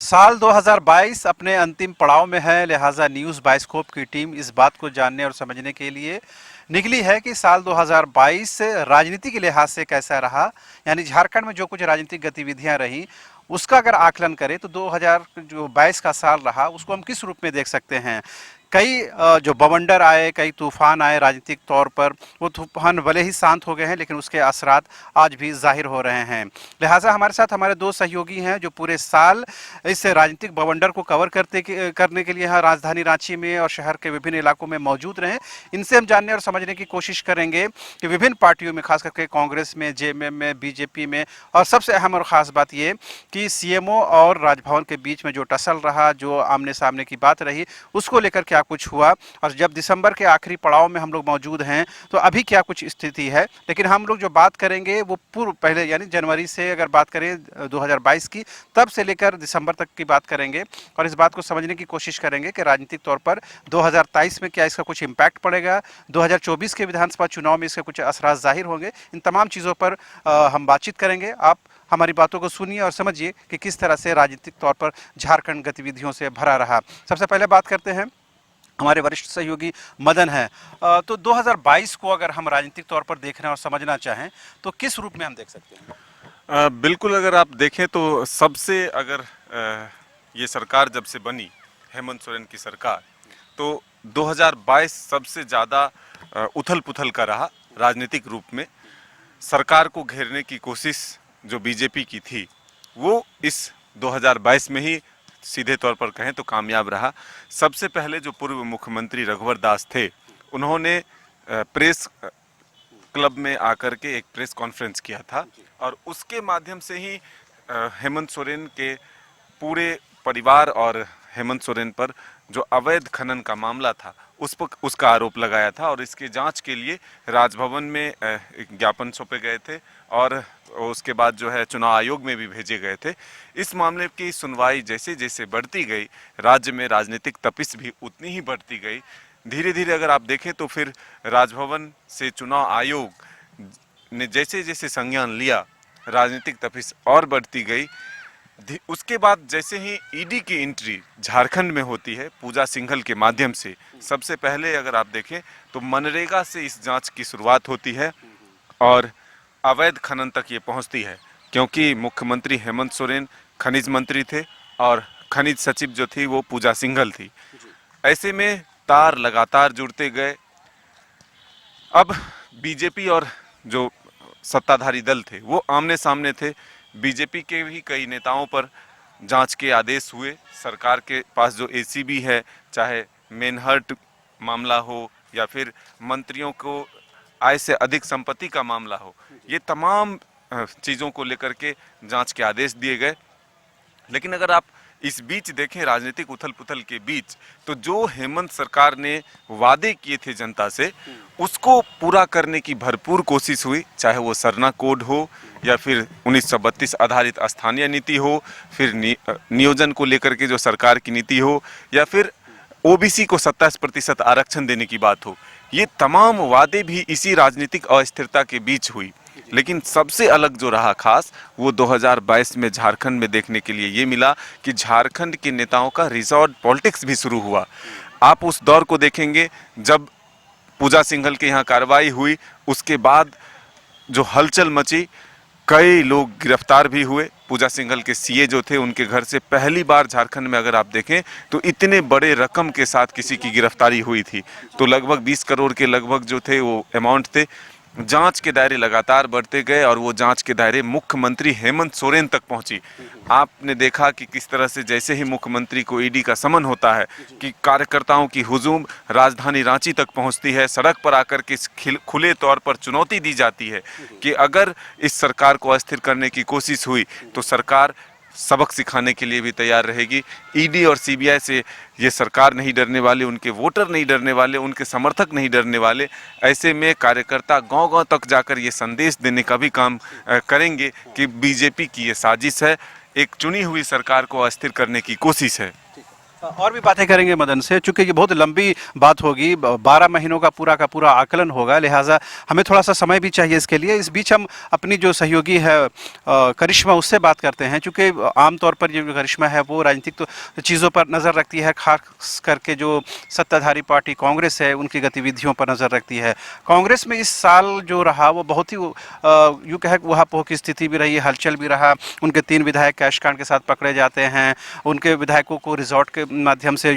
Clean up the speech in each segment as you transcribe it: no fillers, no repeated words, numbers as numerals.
साल 2022 अपने अंतिम पड़ाव में है, लिहाजा न्यूज़ बाइस्कोप की टीम इस बात को जानने और समझने के लिए निकली है कि साल 2022 राजनीति के लिहाज से कैसा रहा। यानी झारखंड में जो कुछ राजनीतिक गतिविधियां रही उसका अगर आकलन करें तो 2022 का साल रहा उसको हम किस रूप में देख सकते हैं। कई जो बवंडर आए, कई तूफान आए राजनीतिक तौर पर, वो तूफान भले ही शांत हो गए हैं लेकिन उसके असरात आज भी जाहिर हो रहे हैं। लिहाजा हमारे साथ हमारे दो सहयोगी हैं जो पूरे साल इस राजनीतिक बवंडर को कवर करने के लिए यहाँ राजधानी रांची में और शहर के विभिन्न इलाकों में मौजूद रहे। इनसे हम जानने और समझने की कोशिश करेंगे कि विभिन्न पार्टियों में, खास करके कांग्रेस में, जेएमएम में, बीजेपी में, और सबसे अहम और ख़ास बात ये कि सीएमओ और राजभवन के बीच में जो टसल रहा, जो आमने सामने की बात रही, उसको लेकर क्या कुछ हुआ, और जब दिसंबर के आखिरी पड़ाव में हम लोग मौजूद हैं तो अभी क्या कुछ स्थिति है। लेकिन हम लोग जो बात करेंगे वो पूर्व पहले यानी जनवरी से अगर बात करें 2022 की, तब से लेकर दिसंबर तक की बात करेंगे और इस बात को समझने की कोशिश करेंगे कि राजनीतिक तौर पर 2023 में क्या इसका कुछ इम्पैक्ट पड़ेगा, 2024 के विधानसभा चुनाव में इसके कुछ असरात जाहिर होंगे। इन तमाम चीज़ों पर हम बातचीत करेंगे। आप हमारी बातों को सुनिए और समझिए कि किस तरह से राजनीतिक तौर पर झारखंड गतिविधियों से भरा रहा। सबसे पहले बात करते हैं, हमारे वरिष्ठ सहयोगी मदन है। तो 2022 को अगर हम राजनीतिक तौर पर देखना और समझना चाहें तो किस रूप में हम देख सकते हैं? बिल्कुल, अगर आप देखें तो सबसे अगर ये सरकार जब से बनी, हेमंत सोरेन की सरकार, तो 2022 सबसे ज़्यादा उथल-पुथल का रहा राजनीतिक रूप में। सरकार को घेरने की कोशिश जो बीजेपी की थी, वो इस 2022 में ही सीधे तौर पर कहें तो कामयाब रहा। सबसे पहले जो पूर्व मुख्यमंत्री रघुवर दास थे, उन्होंने प्रेस क्लब में आकर के एक प्रेस कॉन्फ्रेंस किया था और उसके माध्यम से ही हेमंत सोरेन के पूरे परिवार और हेमंत सोरेन पर जो अवैध खनन का मामला था उसका आरोप लगाया था और इसके जांच के लिए राजभवन में एक ज्ञापन सौंपे गए थे और उसके बाद जो है चुनाव आयोग में भी भेजे गए थे। इस मामले की सुनवाई जैसे जैसे बढ़ती गई, राज्य में राजनीतिक तपिश भी उतनी ही बढ़ती गई। धीरे धीरे अगर आप देखें तो फिर राजभवन से चुनाव आयोग ने जैसे जैसे संज्ञान लिया, राजनीतिक तपिश और बढ़ती गई। उसके बाद जैसे ही ईडी की एंट्री झारखंड में होती है पूजा सिंघल के माध्यम से, सबसे पहले अगर आप देखें तो मनरेगा से इस जांच की शुरुआत होती है और अवैध खनन तक ये पहुंचती है, क्योंकि मुख्यमंत्री हेमंत सोरेन खनिज मंत्री थे और खनिज सचिव जो थी वो पूजा सिंघल थी। ऐसे में तार लगातार जुड़ते गए। अब बीजेपी और जो सत्ताधारी दल थे वो आमने सामने थे। बीजेपी के भी कई नेताओं पर जांच के आदेश हुए। सरकार के पास जो एसीबी है, चाहे मेनहर्ट मामला हो या फिर मंत्रियों को आय से अधिक संपत्ति का मामला हो, ये तमाम चीज़ों को लेकर के जांच के आदेश दिए गए। लेकिन अगर आप इस बीच देखें, राजनीतिक उथल पुथल के बीच, तो जो हेमंत सरकार ने वादे किए थे जनता से, उसको पूरा करने की भरपूर कोशिश हुई, चाहे वो सरना कोड हो या फिर 1932 आधारित स्थानीय नीति हो, फिर नियोजन को लेकर के जो सरकार की नीति हो, या फिर ओबीसी को 27% आरक्षण देने की बात हो। ये तमाम वादे भी इसी राजनीतिक अस्थिरता के बीच हुई। लेकिन सबसे अलग जो रहा खास, वो 2022 में झारखंड में देखने के लिए ये मिला कि झारखंड के नेताओं का रिजॉर्ट पॉलिटिक्स भी शुरू हुआ। आप उस दौर को देखेंगे जब पूजा सिंघल के यहाँ कार्रवाई हुई, उसके बाद जो हलचल मची, कई लोग गिरफ्तार भी हुए। पूजा सिंघल के सीए जो थे, उनके घर से पहली बार झारखंड में अगर आप देखें तो इतने बड़े रकम के साथ किसी की गिरफ्तारी हुई थी। तो लगभग 20 करोड़ के लगभग जो थे वो अमाउंट थे। जांच के दायरे लगातार बढ़ते गए और वो जांच के दायरे मुख्यमंत्री हेमंत सोरेन तक पहुंची। आपने देखा कि किस तरह से जैसे ही मुख्यमंत्री को ईडी का समन होता है कि कार्यकर्ताओं की हुजूम राजधानी रांची तक पहुंचती है, सड़क पर आकर के खुले तौर पर चुनौती दी जाती है कि अगर इस सरकार को अस्थिर करने की कोशिश हुई तो सरकार सबक सिखाने के लिए भी तैयार रहेगी। ईडी और सीबीआई से ये सरकार नहीं डरने वाले, उनके वोटर नहीं डरने वाले, उनके समर्थक नहीं डरने वाले। ऐसे में कार्यकर्ता गांव-गांव तक जाकर ये संदेश देने का भी काम करेंगे कि बीजेपी की ये साजिश है, एक चुनी हुई सरकार को अस्थिर करने की कोशिश है। और भी बातें करेंगे मदन से, चूंकि ये बहुत लंबी बात होगी, 12 महीनों का पूरा आकलन होगा, लिहाजा हमें थोड़ा सा समय भी चाहिए इसके लिए। इस बीच हम अपनी जो सहयोगी है करिश्मा, उससे बात करते हैं, चूंकि आमतौर पर ये जो करिश्मा है वो राजनीतिक तो चीज़ों पर नज़र रखती है, खास करके जो सत्ताधारी पार्टी कांग्रेस है उनकी गतिविधियों पर नज़र रखती है। कांग्रेस में इस साल जो रहा वो बहुत ही यूँ कहे ऊहापोह की स्थिति भी रही, हलचल भी रहा। उनके 3 विधायक कैश कांड के साथ पकड़े जाते हैं, उनके विधायकों को रिजॉर्ट के माध्यम से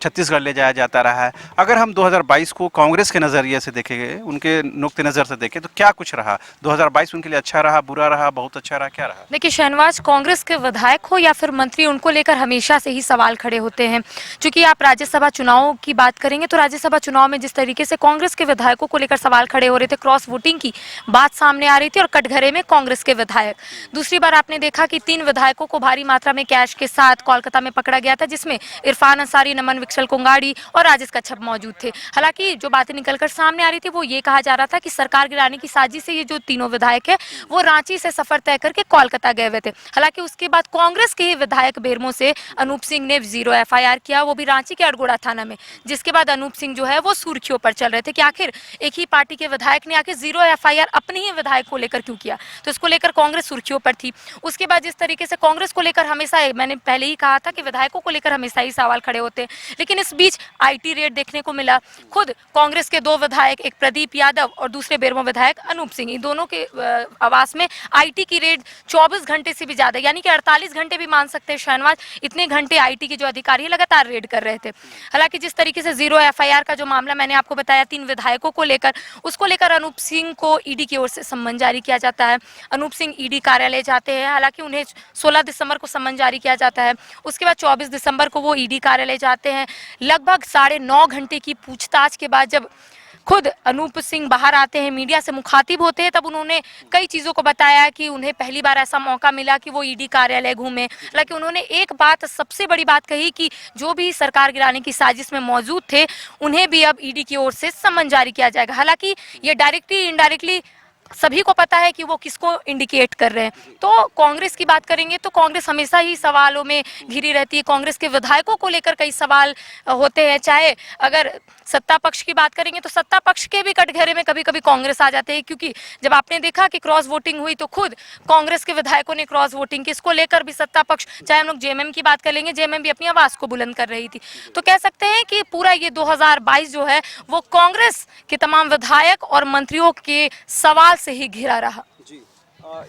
छत्तीसगढ़ ले जाया जाता रहा है। अगर हम 2022 को कांग्रेस के नज़रिए से देखेंगे, उनके नुक्ते नज़र से देखें, तो क्या कुछ रहा 2022 उनके लिए? अच्छा रहा, बुरा रहा, बहुत अच्छा रहा, क्या रहा? देखिए शहनवाज, कांग्रेस के विधायक हो या फिर मंत्री, उनको लेकर हमेशा से ही सवाल खड़े होते हैं। क्योंकि आप राज्यसभा चुनाव की बात करेंगे तो राज्यसभा चुनाव में जिस तरीके से कांग्रेस के विधायकों को लेकर सवाल खड़े हो रहे थे, क्रॉस वोटिंग की बात सामने आ रही थी और कटघरे में कांग्रेस के विधायक। दूसरी बार आपने देखा कि 3 विधायकों को भारी मात्रा में कैश के साथ कोलकाता में पकड़ा गया था, जिसमें इरफान अंसारी, नमन विकसल कोंगाड़ी और राजेश कच्छप मौजूद थे। हालांकि जो बातें निकलकर सामने आ रही थी वो ये कहा जा रहा था कि सरकार गिराने की साजिश से ये जो तीनों विधायक है वो रांची से सफर तय करके कोलकाता गए हुए थे। हालांकि उसके बाद कांग्रेस के ही विधायक बेरमो से अनूप सिंह ने 0 एफआईआर किया, वो भी रांची के अड़गोड़ा थाना में, जिसके बाद अनूप सिंह जो है वो सुर्खियों पर चल रहे थे कि आखिर एक ही पार्टी के विधायक ने आखिर 0 एफआईआर अपने ही विधायक को लेकर क्यों किया। तो इसको लेकर कांग्रेस सुर्खियों पर थी। उसके बाद जिस तरीके से कांग्रेस को लेकर हमेशा, मैंने पहले ही कहा था कि विधायकों को लेकर हमेशा ही सवाल खड़े होते हैं, लेकिन इस बीच आईटी रेड देखने को मिला। खुद कांग्रेस के 2 विधायक, एक प्रदीप यादव और दूसरे बेरमो विधायक अनूप सिंह, इन दोनों के आवास में आईटी की रेड 24 घंटे से भी ज्यादा, यानी कि 48 घंटे भी मान सकते हैं शहनवाज, इतने घंटे आईटी के जो अधिकारी है लगातार रेड कर रहे थे। हालांकि जिस तरीके से 0 एफआईआर का जो मामला मैंने आपको बताया 3 विधायकों को लेकर, उसको लेकर अनूप सिंह को ईडी की ओर से सम्मन जारी किया जाता है। अनूप सिंह ईडी कार्यालय जाते हैं, हालांकि उन्हें 16 दिसंबर को सम्मन जारी किया जाता है। उसके बाद 24 दिसंबर को वो ईडी कार्यालय जाते हैं। लगभग 9.5 घंटे की पूछताछ के बाद जब खुद अनूप सिंह बाहर आते हैं, मीडिया से मुखातिब होते हैं, तब उन्होंने कई चीज़ों को बताया कि उन्हें पहली बार ऐसा मौका मिला कि वो ईडी कार्यालय घूमे। हालांकि उन्होंने एक बात, सबसे बड़ी बात कही कि जो भी सरकार गिराने की साजिश में मौजूद थे उन्हें भी अब ईडी की ओर से सम्मन जारी किया जाएगा। हालांकि ये डायरेक्टली इनडायरेक्टली सभी को पता है कि वो किसको इंडिकेट कर रहे हैं। तो कांग्रेस की बात करेंगे तो कांग्रेस हमेशा ही सवालों में घिरी रहती है। कांग्रेस के विधायकों को लेकर कई सवाल होते हैं। चाहे अगर सत्ता पक्ष की बात करेंगे तो सत्ता पक्ष के भी कटघरे में कभी कभी कांग्रेस आ जाते हैं, क्योंकि जब आपने देखा कि क्रॉस वोटिंग हुई तो खुद कांग्रेस के विधायकों ने क्रॉस वोटिंग की, इसको लेकर भी सत्ता पक्ष, चाहे हम लोग जेएमएम की बात कर लेंगे, जेएमएम भी अपनी आवाज को बुलंद कर रही थी। तो कह सकते हैं कि पूरा ये 2022 जो है वो कांग्रेस के तमाम विधायक और मंत्रियों के सवाल से ही घिरा रहा।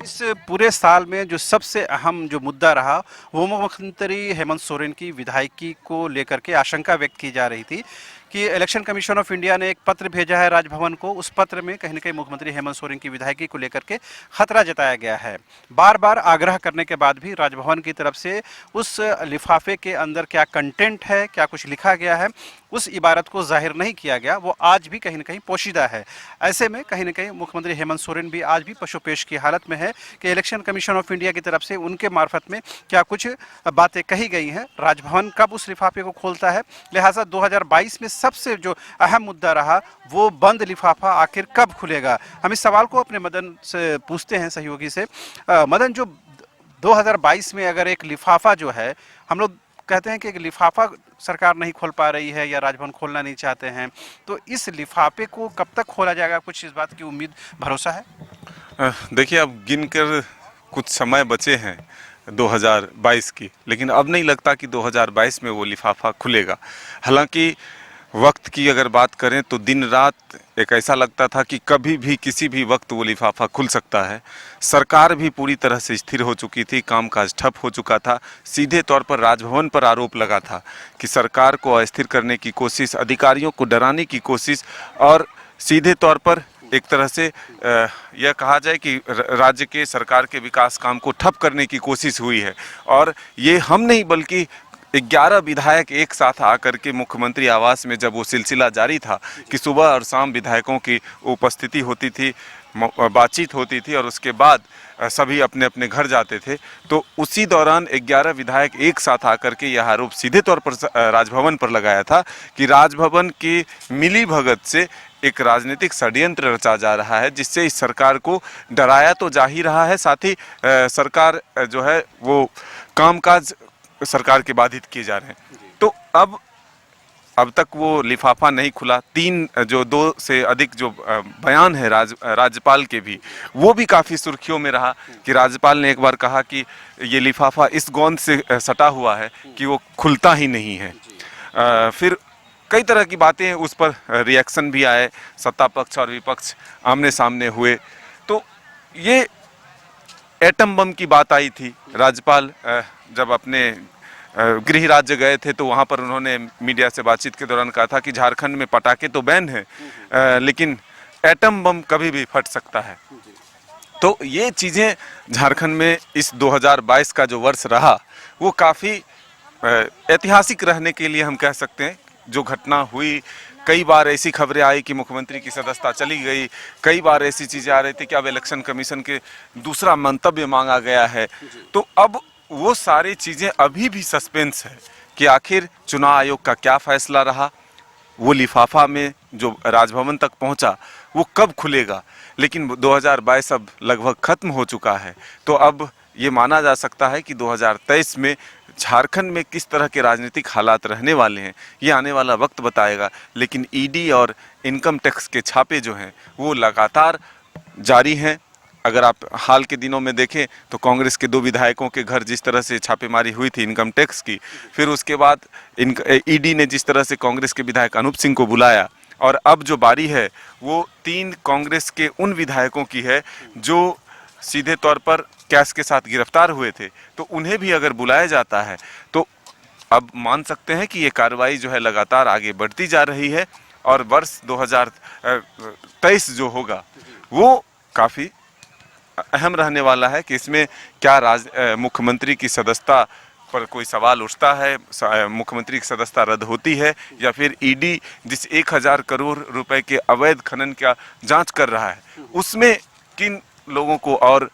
इस पूरे साल में जो सबसे अहम जो मुद्दा रहा वो मुख्यमंत्री हेमंत सोरेन की विधायकी को लेकर के आशंका व्यक्त की जा रही थी कि इलेक्शन कमीशन ऑफ इंडिया ने एक पत्र भेजा है राजभवन को। उस पत्र में कहीं न कहीं मुख्यमंत्री हेमंत सोरेन की विधायकी को लेकर के खतरा जताया गया है। बार बार आग्रह करने के बाद भी राजभवन की तरफ से उस लिफाफे के अंदर क्या कंटेंट है, क्या कुछ लिखा गया है, उस इबारत को जाहिर नहीं किया गया। वो आज भी कहीं न कहीं पोशीदा है। ऐसे में कहीं न कहीं मुख्यमंत्री हेमंत सोरेन भी आज भी पशुपेश की हालत में है कि इलेक्शन कमीशन ऑफ इंडिया की तरफ से उनके मार्फत में क्या कुछ बातें कही गई हैं, राजभवन कब उस लिफाफे को खोलता है। लिहाजा 2022 में सबसे जो अहम मुद्दा रहा वो बंद लिफाफा आखिर कब खुलेगा। हम इस सवाल को अपने मदन से पूछते हैं, सहयोगी से। मदन, जो 2022 में अगर एक लिफाफा जो है, हम लोग कहते हैं कि एक लिफाफा सरकार नहीं खोल पा रही है या राजभवन खोलना नहीं चाहते हैं, तो इस लिफाफे को कब तक खोला जाएगा, कुछ इस बात की उम्मीद, भरोसा है? देखिए, अब गिनकर कुछ समय बचे हैं 2022 की, लेकिन अब नहीं लगता कि 2022 में वो लिफाफा खुलेगा। हालांकि वक्त की अगर बात करें तो दिन रात एक ऐसा लगता था कि कभी भी किसी भी वक्त वो लिफाफा खुल सकता है। सरकार भी पूरी तरह से स्थिर हो चुकी थी, कामकाज ठप हो चुका था। सीधे तौर पर राजभवन पर आरोप लगा था कि सरकार को अस्थिर करने की कोशिश, अधिकारियों को डराने की कोशिश, और सीधे तौर पर एक तरह से यह कहा जाए कि राज्य के सरकार के विकास काम को ठप करने की कोशिश हुई है। और ये हम नहीं बल्कि 11 विधायक एक साथ आकर के मुख्यमंत्री आवास में जब वो सिलसिला जारी था कि सुबह और शाम विधायकों की उपस्थिति होती थी, बातचीत होती थी और उसके बाद सभी अपने अपने घर जाते थे, तो उसी दौरान 11 विधायक एक साथ आकर के यह आरोप सीधे तौर पर राजभवन पर लगाया था कि राजभवन की मिली भगत से एक राजनीतिक षड्यंत्र रचा जा रहा है, जिससे इस सरकार को डराया तो जा ही रहा है, साथ ही सरकार जो है वो कामकाज सरकार के बाधित किए जा रहे हैं। तो अब तक वो लिफाफा नहीं खुला। दो से अधिक जो बयान है राज्यपाल के भी, वो भी काफ़ी सुर्खियों में रहा कि राज्यपाल ने एक बार कहा कि ये लिफाफा इस गोंद से सटा हुआ है कि वो खुलता ही नहीं है। फिर कई तरह की बातें उस पर रिएक्शन भी आए, सत्ता पक्ष और विपक्ष आमने सामने हुए। तो ये एटम बम की बात आई थी। राज्यपाल जब अपने गृह राज्य गए थे तो वहाँ पर उन्होंने मीडिया से बातचीत के दौरान कहा था कि झारखंड में पटाखे तो बैन है, लेकिन एटम बम कभी भी फट सकता है। तो ये चीज़ें झारखंड में इस 2022 का जो वर्ष रहा वो काफ़ी ऐतिहासिक रहने के लिए हम कह सकते हैं। जो घटना हुई, कई बार ऐसी खबरें आई कि मुख्यमंत्री की सदस्यता चली गई, कई बार ऐसी चीज़ें आ रही थी कि अब इलेक्शन कमीशन के दूसरा मंतव्य मांगा गया है। तो अब वो सारी चीज़ें अभी भी सस्पेंस है कि आखिर चुनाव आयोग का क्या फैसला रहा, वो लिफाफा में जो राजभवन तक पहुंचा वो कब खुलेगा। लेकिन 2022 अब लगभग खत्म हो चुका है, तो अब ये माना जा सकता है कि 2023 में झारखंड में किस तरह के राजनीतिक हालात रहने वाले हैं ये आने वाला वक्त बताएगा। लेकिन ईडी और इनकम टैक्स के छापे जो हैं वो लगातार जारी हैं। अगर आप हाल के दिनों में देखें तो कांग्रेस के 2 विधायकों के घर जिस तरह से छापेमारी हुई थी इनकम टैक्स की, फिर उसके बाद ईडी ने जिस तरह से कांग्रेस के विधायक अनूप सिंह को बुलाया, और अब जो बारी है वो 3 कांग्रेस के उन विधायकों की है जो सीधे तौर पर कैश के साथ गिरफ्तार हुए थे। तो उन्हें भी अगर बुलाया जाता है तो अब मान सकते हैं कि ये कार्रवाई जो है लगातार आगे बढ़ती जा रही है, और वर्ष 2023 जो होगा वो काफ़ी अहम रहने वाला है कि इसमें क्या मुख्यमंत्री की सदस्यता पर कोई सवाल उठता है, मुख्यमंत्री की सदस्यता रद्द होती है, या फिर ईडी जिस 1000 करोड़ रुपए के अवैध खनन का जांच कर रहा है उसमें किन लोगों को और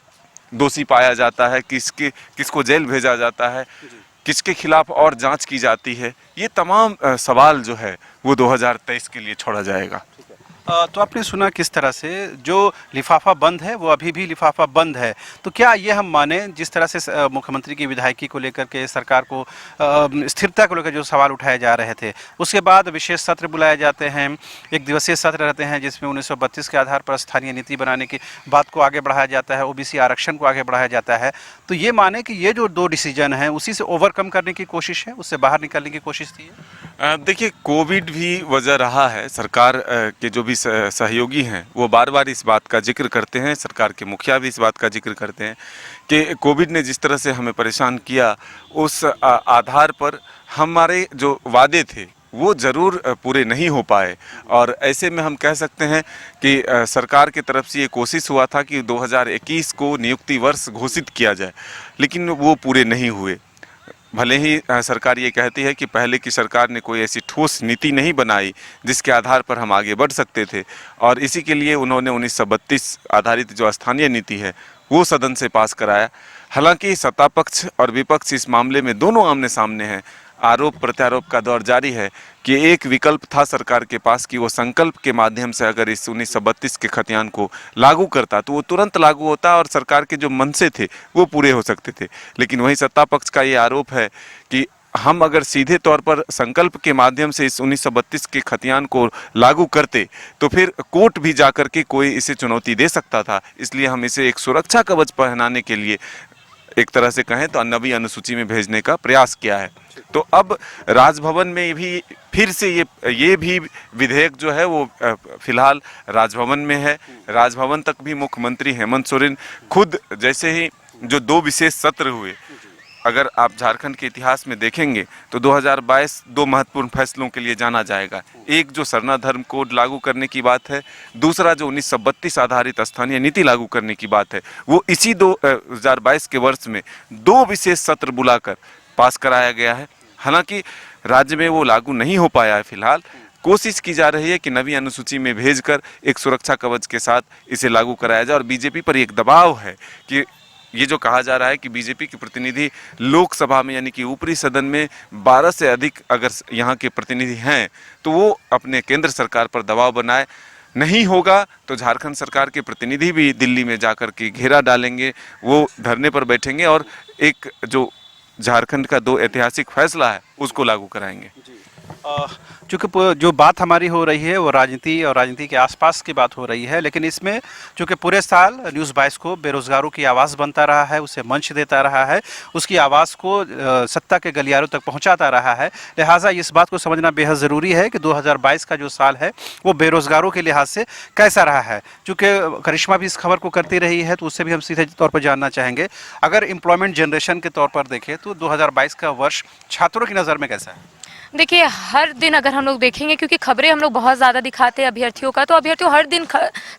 दोषी पाया जाता है, किसको जेल भेजा जाता है, किसके खिलाफ और जांच की जाती है। ये तमाम सवाल जो है वो 2023 के लिए छोड़ा जाएगा। तो आपने सुना किस तरह से जो लिफाफा बंद है वो अभी भी लिफाफा बंद है। तो क्या ये हम माने जिस तरह से मुख्यमंत्री की विधायकी को लेकर के सरकार को स्थिरता को लेकर जो सवाल उठाए जा रहे थे, उसके बाद विशेष सत्र बुलाए जाते हैं, 1 दिवसीय सत्र रहते हैं जिसमें 1932 के आधार पर स्थानीय नीति बनाने की बात को आगे बढ़ाया जाता है, ओबीसी आरक्षण को आगे बढ़ाया जाता है। तो ये माने कि ये जो 2 डिसीजन हैं उसी से ओवरकम करने की कोशिश है, उससे बाहर निकलने की कोशिश थी। देखिए, कोविड भी वजह रहा है। सरकार के जो भी सहयोगी हैं वो बार बार इस बात का जिक्र करते हैं, सरकार के मुखिया भी इस बात का जिक्र करते हैं कि कोविड ने जिस तरह से हमें परेशान किया, उस आधार पर हमारे जो वादे थे वो ज़रूर पूरे नहीं हो पाए। और ऐसे में हम कह सकते हैं कि सरकार की तरफ से ये कोशिश हुआ था कि 2021 को नियुक्ति वर्ष घोषित किया जाए, लेकिन वो पूरे नहीं हुए। भले ही सरकार ये कहती है कि पहले की सरकार ने कोई ऐसी ठोस नीति नहीं बनाई जिसके आधार पर हम आगे बढ़ सकते थे, और इसी के लिए उन्होंने 1932 आधारित जो स्थानीय नीति है वो सदन से पास कराया। हालांकि सत्ता पक्ष और विपक्ष इस मामले में दोनों आमने सामने हैं। आरोप प्रत्यारोप का दौर जारी है कि एक विकल्प था सरकार के पास कि वो संकल्प के माध्यम से अगर इस 1932 के खतियान को लागू करता तो वो तुरंत लागू होता और सरकार के जो मनसे थे वो पूरे हो सकते थे। लेकिन वहीं सत्ता पक्ष का ये आरोप है कि हम अगर सीधे तौर पर संकल्प के माध्यम से इस 1932 के खतियान को लागू करते तो फिर कोर्ट भी जाकर के कोई इसे चुनौती दे सकता था। इसलिए हम इसे एक सुरक्षा कवच पहनाने के लिए एक तरह से कहें तो 9वीं अनुसूची में भेजने का प्रयास किया है। तो अब राजभवन में भी फिर से ये भी विधेयक जो है वो फिलहाल राजभवन में है। राजभवन तक भी मुख्यमंत्री हेमंत सोरेन खुद, जैसे ही जो 2 विशेष सत्र हुए, अगर आप झारखंड के इतिहास में देखेंगे तो 2022 2 महत्वपूर्ण फैसलों के लिए जाना जाएगा। एक जो सरना धर्म कोड लागू करने की बात है, दूसरा जो 1932 आधारित स्थानीय नीति लागू करने की बात है, वो इसी 2022 के वर्ष में 2 विशेष सत्र बुलाकर पास कराया गया है। हालांकि राज्य में वो लागू नहीं हो पाया है। फिलहाल कोशिश की जा रही है कि 9वीं अनुसूची में भेजकर एक सुरक्षा कवच के साथ इसे लागू कराया जाए। और बीजेपी पर एक दबाव है कि ये जो कहा जा रहा है कि बीजेपी के प्रतिनिधि लोकसभा में यानी कि ऊपरी सदन में 12 से अधिक अगर यहाँ के प्रतिनिधि हैं तो वो अपने केंद्र सरकार पर दबाव बनाए। नहीं होगा तो झारखंड सरकार के प्रतिनिधि भी दिल्ली में जाकर के घेरा डालेंगे, वो धरने पर बैठेंगे और एक जो झारखंड का 2 ऐतिहासिक फैसला है उसको लागू कराएंगे। चूँकि जो बात हमारी हो रही है वो राजनीति और राजनीति के आसपास की बात हो रही है, लेकिन इसमें चूँकि पूरे साल न्यूज़ बाइस्कोप बेरोजगारों की आवाज़ बनता रहा है, उसे मंच देता रहा है, उसकी आवाज़ को सत्ता के गलियारों तक पहुंचाता रहा है। लिहाजा इस बात को समझना बेहद ज़रूरी है कि 2022 का जो साल है वो बेरोजगारों के लिहाज से कैसा रहा है। चूँकि करिश्मा भी इस खबर को करती रही है तो उससे भी हम सीधे तौर पर जानना चाहेंगे। अगर एम्प्लॉयमेंट जनरेशन के तौर पर देखें तो 2022 का वर्ष छात्रों की नज़र में कैसा है? देखिए, हर दिन अगर हम लोग देखेंगे, क्योंकि खबरें हम लोग बहुत ज़्यादा दिखाते हैं अभ्यर्थियों का, तो अभ्यर्थियों हर दिन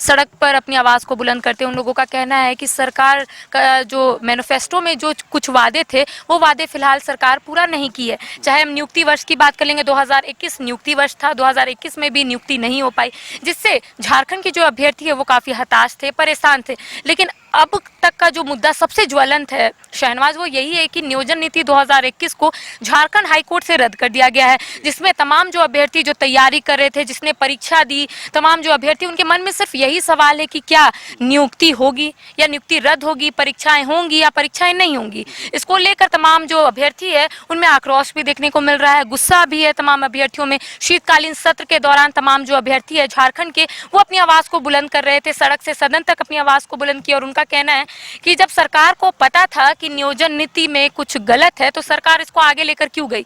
सड़क पर अपनी आवाज़ को बुलंद करते हैं। उन लोगों का कहना है कि सरकार का जो मैनिफेस्टो में जो कुछ वादे थे वो वादे फिलहाल सरकार पूरा नहीं की है। चाहे हम नियुक्ति वर्ष की बात कर लेंगे, 2021 नियुक्ति वर्ष था, 2021 में भी नियुक्ति नहीं हो पाई, जिससे झारखंड के जो अभ्यर्थी है वो काफ़ी हताश थे, परेशान थे। लेकिन अब तक का जो मुद्दा सबसे ज्वलंत है शहनवाज, वो यही है कि नियोजन नीति 2021 को झारखंड हाईकोर्ट से रद्द कर दिया गया है, जिसमें तमाम जो अभ्यर्थी जो तैयारी कर रहे थे, जिसने परीक्षा दी, तमाम जो अभ्यर्थी, उनके मन में सिर्फ यही सवाल है कि क्या नियुक्ति होगी या नियुक्ति रद्द होगी, परीक्षाएं होंगी या परीक्षाएं नहीं होंगी। इसको लेकर तमाम जो अभ्यर्थी है उनमें आक्रोश भी देखने को मिल रहा है, गुस्सा भी है तमाम अभ्यर्थियों में। शीतकालीन सत्र के दौरान तमाम जो अभ्यर्थी है झारखंड के, वो अपनी आवाज़ को बुलंद कर रहे थे, सड़क से सदन तक अपनी आवाज़ को बुलंद किया। और उनका कहना है कि जब सरकार को पता था कि नियोजन नीति में कुछ गलत है तो सरकार इसको आगे लेकर क्यों गई।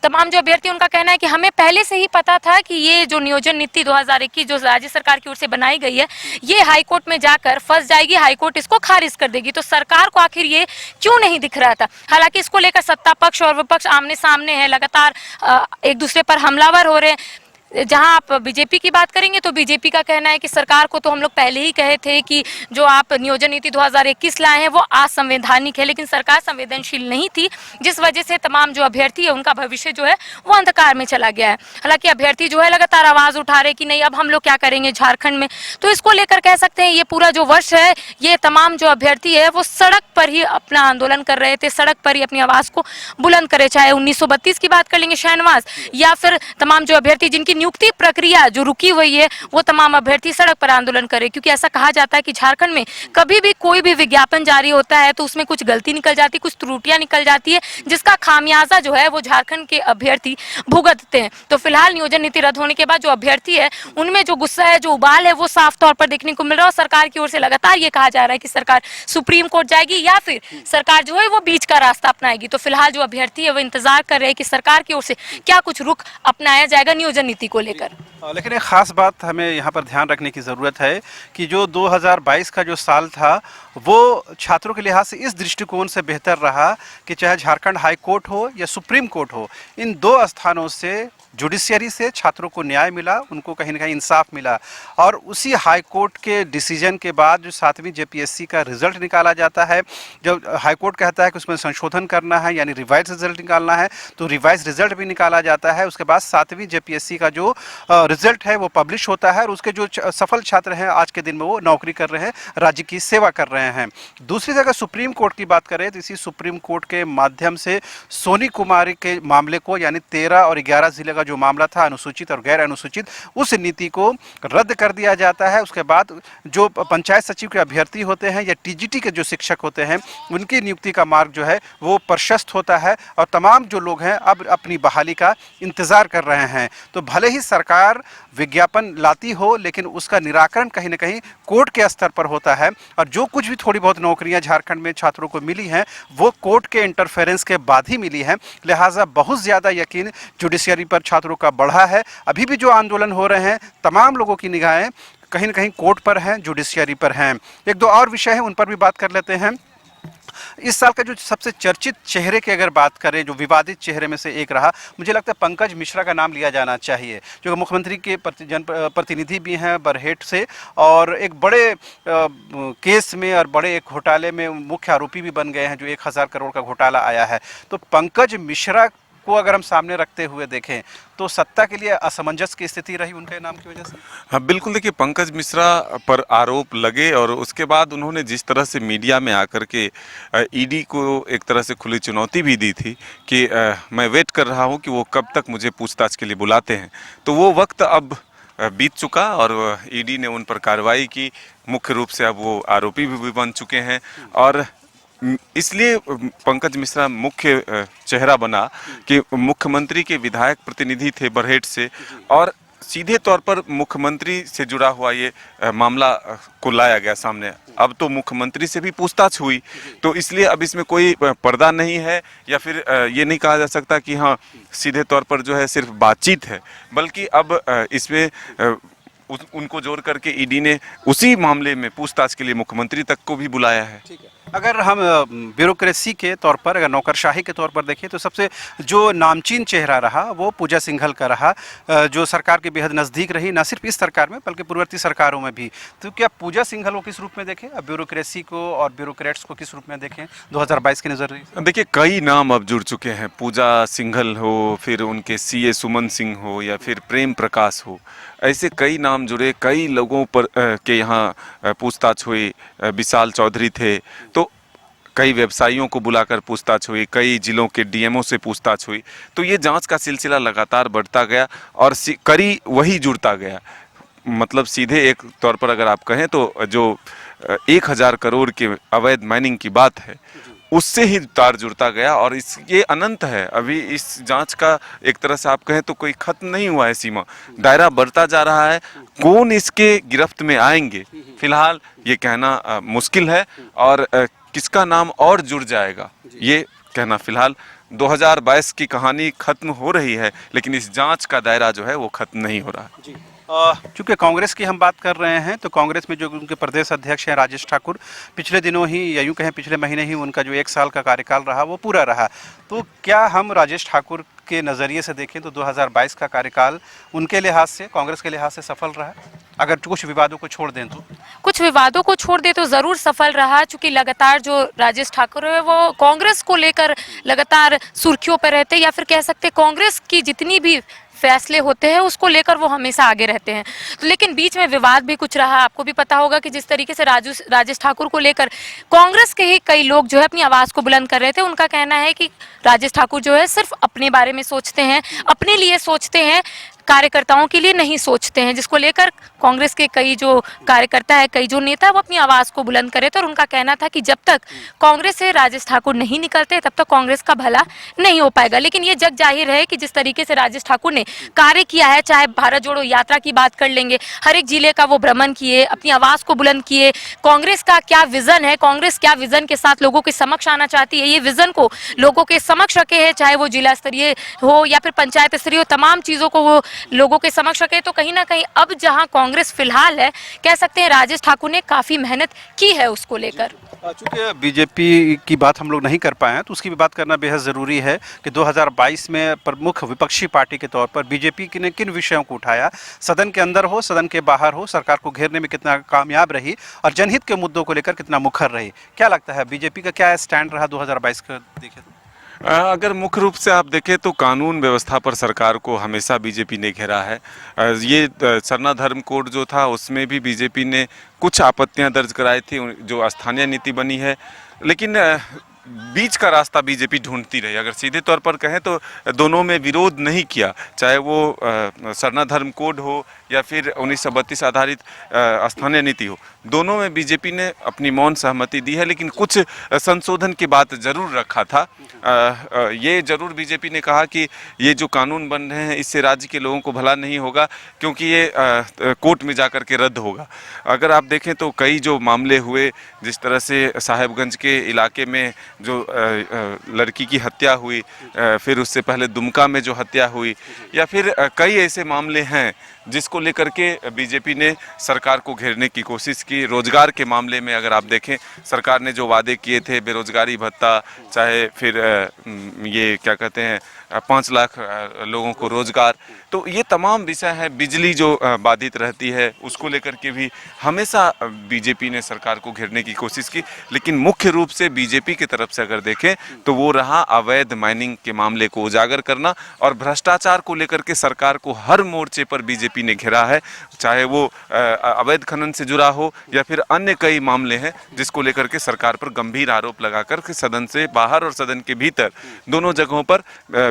तमाम जो अभ्यर्थी, उनका कहना है कि हमें पहले से ही पता था कि ये जो नियोजन नीति 2021 जो राज्य सरकार की ओर से बनाई गई है, ये हाईकोर्ट में जाकर फंस जाएगी, हाईकोर्ट इसको खारिज कर देगी। तो सरकार को आखिर ये क्यों नहीं दिख रहा था। हालांकि इसको लेकर सत्ता पक्ष और विपक्ष आमने सामने है, लगातार एक दूसरे पर हमलावर हो रहे हैं। जहां आप बीजेपी की बात करेंगे तो बीजेपी का कहना है कि सरकार को तो हम लोग पहले ही कहे थे कि जो आप नियोजन नीति 2021 लाए हैं वो असंवैधानिक है, लेकिन सरकार संवेदनशील नहीं थी, जिस वजह से तमाम जो अभ्यर्थी है उनका भविष्य जो है वो अंधकार में चला गया है। हालांकि अभ्यर्थी जो है लगातार आवाज उठा रहे कि नहीं, अब हम लोग क्या करेंगे झारखंड में। तो इसको लेकर कह सकते हैं ये पूरा जो वर्ष है, ये तमाम जो अभ्यर्थी है वो सड़क पर ही अपना आंदोलन कर रहे थे, सड़क पर ही अपनी आवाज को बुलंद करे। चाहे 1932 की बात कर लेंगे शहनवाज, या फिर तमाम जो अभ्यर्थी जिनकी नियुक्ति प्रक्रिया जो रुकी हुई है, वो तमाम अभ्यर्थी सड़क पर आंदोलन करे। क्योंकि ऐसा कहा जाता है कि झारखंड में कभी भी कोई भी विज्ञापन जारी होता है तो उसमें कुछ गलती निकल जाती है, कुछ त्रुटियां निकल जाती है, जिसका खामियाजा जो है वो झारखंड के अभ्यर्थी भुगतते हैं। तो फिलहाल नियोजन नीति रद्द होने के बाद जो अभ्यर्थी है उनमें जो गुस्सा है, जो उबाल है, वो साफ तौर पर देखने को मिल रहा है। और सरकार की ओर से लगातार ये कहा जा रहा है कि सरकार सुप्रीम कोर्ट जाएगी या फिर सरकार जो है वो बीच का रास्ता अपनाएगी। तो फिलहाल जो अभ्यर्थी है वो इंतजार कर रहे हैं कि सरकार की ओर से क्या कुछ रुख अपनाया जाएगा नियोजन नीति को लेकर। लेकिन एक ख़ास बात हमें यहाँ पर ध्यान रखने की ज़रूरत है कि जो 2022 का जो साल था वो छात्रों के लिहाज से इस दृष्टिकोण से बेहतर रहा कि चाहे झारखंड हाई कोर्ट हो या सुप्रीम कोर्ट हो, इन दो स्थानों से जुडिशियरी से छात्रों को न्याय मिला, उनको कहीं ना कहीं इंसाफ मिला। और उसी हाई कोर्ट के डिसीजन के बाद जो 7वीं जेपीएससी का रिज़ल्ट निकाला जाता है, जब हाई कोर्ट कहता है कि उसमें संशोधन करना है यानी रिवाइज रिज़ल्ट निकालना है, तो रिवाइज रिज़ल्ट भी निकाला जाता है। उसके बाद 7वीं जेपीएससी का जो रिज़ल्ट है वो पब्लिश होता है और उसके जो सफल छात्र हैं आज के दिन में वो नौकरी कर रहे हैं, राज्य की सेवा कर रहे हैं। दूसरी जगह सुप्रीम कोर्ट की बात करें तो इसी सुप्रीम कोर्ट के माध्यम से सोनी कुमारी के मामले को, यानी 13 और 11 जिले का जो मामला था अनुसूचित और गैर अनुसूचित, उस नीति को रद्द कर दिया जाता है। उसके बाद जो पंचायत सचिव के अभ्यर्थी होते हैं या टीजीटी के जो शिक्षक होते हैं उनकी नियुक्ति का मार्ग जो है वो प्रशस्त होता है और तमाम जो लोग हैं अब अपनी बहाली का इंतज़ार कर रहे हैं। तो भले ही सरकार विज्ञापन लाती हो लेकिन उसका निराकरण कहीं ना कहीं कोर्ट के स्तर पर होता है और जो कुछ भी थोड़ी बहुत नौकरियां झारखंड में छात्रों को मिली हैं वो कोर्ट के इंटरफेरेंस के बाद ही मिली हैं। लिहाजा बहुत ज़्यादा यकीन जुडिशियरी पर छात्रों का बढ़ा है। अभी भी जो आंदोलन हो रहे हैं तमाम लोगों की निगाहें कहीं ना कहीं कोर्ट पर हैं, जुडिशियरी पर हैं। एक दो और विषय हैं उन पर भी बात कर लेते हैं। इस साल का जो सबसे चर्चित चेहरे की अगर बात करें, जो विवादित चेहरे में से एक रहा, मुझे लगता है पंकज मिश्रा का नाम लिया जाना चाहिए, जो मुख्यमंत्री के प्रतिनिधि भी हैं बरहेट से और एक बड़े केस में और बड़े एक घोटाले में मुख्य आरोपी भी बन गए हैं, जो 1000 करोड़ का घोटाला आया है। तो पंकज मिश्रा को अगर हम सामने रखते हुए देखें तो सत्ता के लिए असमंजस की स्थिति रही उनके नाम की वजह से। हाँ बिल्कुल, देखिए पंकज मिश्रा पर आरोप लगे और उसके बाद उन्होंने जिस तरह से मीडिया में आकर के ईडी को एक तरह से खुली चुनौती भी दी थी कि मैं वेट कर रहा हूँ कि वो कब तक मुझे पूछताछ के लिए बुलाते हैं, तो वो वक्त अब बीत चुका और ईडी ने उन पर कार्रवाई की। मुख्य रूप से अब वो आरोपी भी बन चुके हैं और इसलिए पंकज मिश्रा मुख्य चेहरा बना कि मुख्यमंत्री के विधायक प्रतिनिधि थे बरहेट से, और सीधे तौर पर मुख्यमंत्री से जुड़ा हुआ ये मामला को लाया गया सामने। अब तो मुख्यमंत्री से भी पूछताछ हुई, तो इसलिए अब इसमें कोई पर्दा नहीं है, या फिर ये नहीं कहा जा सकता कि हाँ सीधे तौर पर जो है सिर्फ बातचीत है, बल्कि अब इसमें उनको जोड़ करके ईडी ने उसी मामले में पूछताछ के लिए मुख्यमंत्री तक को भी बुलाया है। ठीक है। अगर हम ब्यूरोक्रेसी के तौर पर, अगर नौकरशाही के तौर पर देखें, तो सबसे जो नामचीन चेहरा रहा वो पूजा सिंघल का रहा, जो सरकार के बेहद नज़दीक रही, न सिर्फ इस सरकार में बल्कि पूर्ववर्ती सरकारों में भी। तो क्या पूजा सिंघल को किस रूप में देखें, अब ब्यूरोक्रेसी को और ब्यूरोक्रेट्स को किस रूप में देखें 2022 के नज़रिए से? देखिए, कई नाम अब जुड़ चुके हैं। पूजा सिंघल हो, फिर उनके सीए सुमन सिंह हो, या फिर प्रेम प्रकाश हो, ऐसे कई नाम जुड़े। कई लोगों पर के यहाँ पूछताछ हुई। विशाल चौधरी थे, तो कई व्यवसायियों को बुलाकर पूछताछ हुई, कई जिलों के डीएमओ से पूछताछ हुई। तो ये जांच का सिलसिला लगातार बढ़ता गया और करी वही जुड़ता गया। मतलब सीधे एक तौर पर अगर आप कहें तो जो 1000 करोड़ के अवैध माइनिंग की बात है, उससे ही तार जुड़ता गया, और ये अनंत है। अभी इस जांच का एक तरह से आप कहें तो कोई खत्म नहीं हुआ है, सीमा दायरा बढ़ता जा रहा है। कौन इसके गिरफ्त में आएंगे फिलहाल ये कहना मुश्किल है, और किसका नाम और जुड़ जाएगा ये कहना फिलहाल। 2022 की कहानी खत्म हो रही है, लेकिन इस जांच का दायरा जो है वो खत्म नहीं हो रहा है। चूँकि कांग्रेस की हम बात कर रहे हैं, तो कांग्रेस में जो उनके प्रदेश अध्यक्ष हैं राजेश ठाकुर, पिछले दिनों ही, या यूँ कहें पिछले महीने ही, उनका जो 1 साल का कार्यकाल रहा वो पूरा रहा। तो क्या हम राजेश ठाकुर के नज़रिए से देखें तो 2022 का कार्यकाल उनके लिहाज से, कांग्रेस के लिहाज से सफल रहा, अगर कुछ विवादों को छोड़ दें तो? कुछ विवादों को छोड़ दे तो जरूर सफल रहा, क्योंकि लगातार जो राजेश ठाकुर है वो कांग्रेस को लेकर लगातार सुर्खियों पर रहते, या फिर कह सकते कांग्रेस की जितनी भी फैसले होते हैं उसको लेकर वो हमेशा आगे रहते हैं। तो लेकिन बीच में विवाद भी कुछ रहा। आपको भी पता होगा कि जिस तरीके से राजेश ठाकुर को लेकर कांग्रेस के ही कई लोग जो है अपनी आवाज़ को बुलंद कर रहे थे। उनका कहना है कि राजेश ठाकुर जो है सिर्फ अपने बारे में सोचते हैं, अपने लिए सोचते हैं, कार्यकर्ताओं के लिए नहीं सोचते हैं, जिसको लेकर कांग्रेस के कई जो कार्यकर्ता है, कई जो नेता, वो अपनी आवाज़ को बुलंद करे थे। और उनका कहना था कि जब तक कांग्रेस से राजेश ठाकुर नहीं निकलते तब तक कांग्रेस का भला नहीं हो पाएगा। लेकिन ये जग जाहिर है कि जिस तरीके से राजेश ठाकुर ने कार्य किया है, चाहे भारत जोड़ो यात्रा की बात कर लेंगे, हर एक जिले का वो भ्रमण किए, अपनी आवाज़ को बुलंद किए, कांग्रेस का क्या विज़न है, कांग्रेस क्या विज़न के साथ लोगों के समक्ष आना चाहती है, ये विज़न को लोगों के समक्ष रखे हैं, चाहे वो जिला स्तरीय हो या फिर पंचायत स्तरीय हो, तमाम चीज़ों को वो लोगों के समक्ष रखे। तो कहीं ना कहीं अब जहां कांग्रेस फिलहाल है, कह सकते हैं राजेश ठाकुर ने काफ़ी मेहनत की है उसको लेकर। चूँकि बीजेपी की बात हम लोग नहीं कर पाए हैं, तो उसकी भी बात करना बेहद ज़रूरी है कि 2022 में प्रमुख विपक्षी पार्टी के तौर पर बीजेपी ने किन विषयों को उठाया, सदन के अंदर हो, सदन के बाहर हो, सरकार को घेरने में कितना कामयाब रही, और जनहित के मुद्दों को लेकर कितना मुखर रही। क्या लगता है बीजेपी का क्या स्टैंड रहा 2022 का देखें तो? अगर मुख्य रूप से आप देखें तो कानून व्यवस्था पर सरकार को हमेशा बीजेपी ने घेरा है। ये सरना धर्म कोड जो था उसमें भी बीजेपी ने कुछ आपत्तियां दर्ज कराई थी, जो स्थानीय नीति बनी है, लेकिन बीच का रास्ता बीजेपी ढूंढती रही। अगर सीधे तौर पर कहें तो दोनों में विरोध नहीं किया, चाहे वो सरना धर्म कोड हो या फिर 1932 आधारित स्थानीय नीति हो, दोनों में बीजेपी ने अपनी मौन सहमति दी है। लेकिन कुछ संशोधन की बात जरूर रखा था। ये जरूर बीजेपी ने कहा कि ये जो कानून बन रहे हैं इससे राज्य के लोगों को भला नहीं होगा, क्योंकि ये कोर्ट में जाकर के रद्द होगा। अगर आप देखें तो कई जो मामले हुए, जिस तरह से साहेबगंज के इलाके में जो लड़की की हत्या हुई, फिर उससे पहले दुमका में जो हत्या हुई, या फिर कई ऐसे मामले हैं जिसको लेकर के बीजेपी ने सरकार को घेरने की कोशिश की। रोजगार के मामले में अगर आप देखें, सरकार ने जो वादे किए थे, बेरोजगारी भत्ता, चाहे फिर ये क्या कहते हैं 5 लाख लोगों को रोजगार, तो ये तमाम विषय हैं। बिजली जो बाधित रहती है उसको लेकर के भी हमेशा बीजेपी ने सरकार को घेरने की कोशिश की। लेकिन मुख्य रूप से बीजेपी की तरफ से अगर देखें तो वो रहा अवैध माइनिंग के मामले को उजागर करना, और भ्रष्टाचार को लेकर के सरकार को हर मोर्चे पर बीजेपी ने घेरा है, चाहे वो अवैध खनन से जुड़ा हो या फिर अन्य कई मामले हैं जिसको लेकर के सरकार पर गंभीर आरोप लगाकर के सदन से बाहर और सदन के भीतर दोनों जगहों पर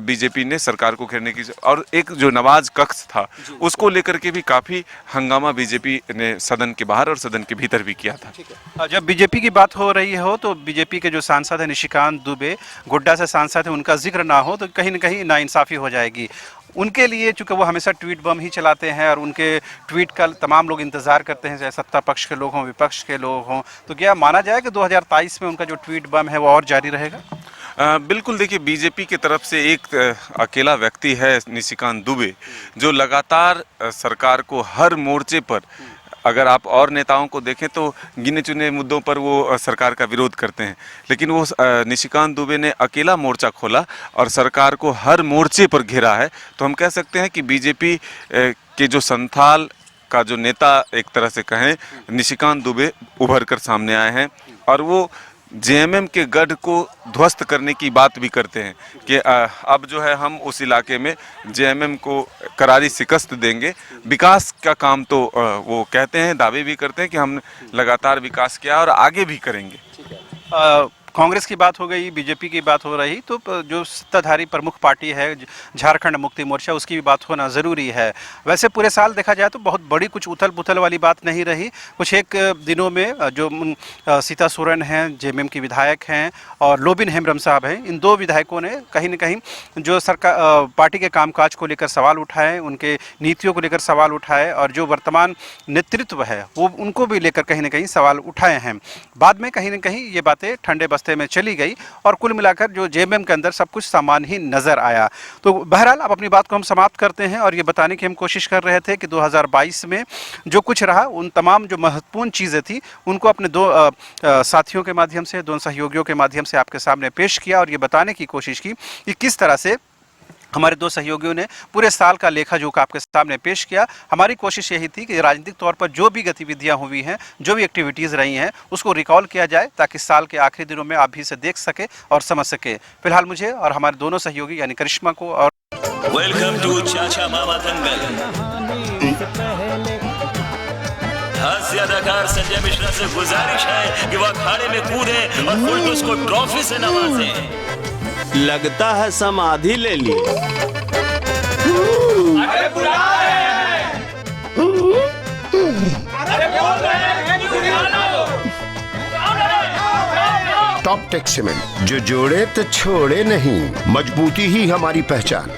बीजेपी ने सरकार को घेरने की। और एक जो आवाज कक्ष था, उसको लेकर के भी काफी हंगामा बीजेपी ने सदन के बाहर और सदन के भीतर भी किया था। जब बीजेपी की बात हो रही हो तो बीजेपी के जो सांसद हैं निशिकांत दुबे, गोड्डा से सांसद हैं, उनका जिक्र ना हो तो कहीं ना कहीं नाइंसाफी हो जाएगी उनके लिए, चूंकि वो हमेशा ट्वीट बम ही चलाते हैं और उनके ट्वीट का तमाम लोग इंतजार करते हैं, चाहे सत्ता पक्ष के लोग हों विपक्ष के लोग हों। तो क्या माना जाए कि 2023 में उनका जो ट्वीट बम है वो और जारी रहेगा? बिल्कुल, देखिए बीजेपी की तरफ से एक अकेला व्यक्ति है निशिकांत दुबे, जो लगातार सरकार को हर मोर्चे पर, अगर आप और नेताओं को देखें तो गिने चुने मुद्दों पर वो सरकार का विरोध करते हैं, लेकिन वो निशिकांत दुबे ने अकेला मोर्चा खोला और सरकार को हर मोर्चे पर घेरा है। तो हम कह सकते हैं कि बीजेपी के जो संथाल का जो नेता एक तरह से कहें, निशिकांत दुबे उभर कर सामने आए हैं और वो जेएमएम के गढ़ को ध्वस्त करने की बात भी करते हैं कि अब जो है हम उस इलाके में जेएमएम को करारी शिकस्त देंगे। विकास का काम तो वो कहते हैं, दावे भी करते हैं कि हमने लगातार विकास किया और आगे भी करेंगे। कांग्रेस की बात हो गई, बीजेपी की बात हो रही, तो जो सत्ताधारी प्रमुख पार्टी है झारखंड मुक्ति मोर्चा, उसकी भी बात होना ज़रूरी है। वैसे पूरे साल देखा जाए तो बहुत बड़ी कुछ उथल पुथल वाली बात नहीं रही। कुछ एक दिनों में जो सीता सोरेन हैं, जेएमएम की विधायक हैं, और लोबिन हेम्ब्रम साहब हैं, इन दो विधायकों ने कहीं न कहीं जो सरकार पार्टी के कामकाज को लेकर सवाल उठाए, उनके नीतियों को लेकर सवाल उठाए, और जो वर्तमान नेतृत्व है वो उनको भी लेकर कहीं न कहीं सवाल उठाए हैं। बाद में कहीं न कहीं ये बातें ठंडे बस्ते में चली गई और कुल मिलाकर जो जेएमएम के अंदर सब कुछ सामान ही नजर आया। तो बहरहाल अब अपनी बात को हम समाप्त करते हैं और ये बताने की हम कोशिश कर रहे थे कि 2022 में जो कुछ रहा, उन तमाम जो महत्वपूर्ण चीज़ें थी उनको अपने दो साथियों के माध्यम से, दो सहयोगियों के माध्यम से आपके सामने पेश किया और ये बताने की कोशिश की कि किस तरह से हमारे दो सहयोगियों ने पूरे साल का लेखा जोखा आपके सामने पेश किया। हमारी कोशिश यही थी कि राजनीतिक तौर पर जो भी गतिविधियां हुई हैं, जो भी एक्टिविटीज़ रही हैं, उसको रिकॉल किया जाए ताकि साल के आखिरी दिनों में आप भी इसे देख सके और समझ सके। फिलहाल मुझे और हमारे दोनों सहयोगी यानी करिश्मा को और वेलकम टू चाचा मामा दंगल। हास्य अदाकार संजय मिश्रा से गुजारिश है कि वह अखाड़े में कूदे और फुलटूस को ट्रॉफी से नवाजे। लगता है समाधि ले ली। अरे बुला रहे हैं। अरे बोल रहे हैं कि बुलाना हो। टॉप टेक सीमेंट, जो जोड़े तो छोड़े नहीं, मजबूती ही हमारी पहचान।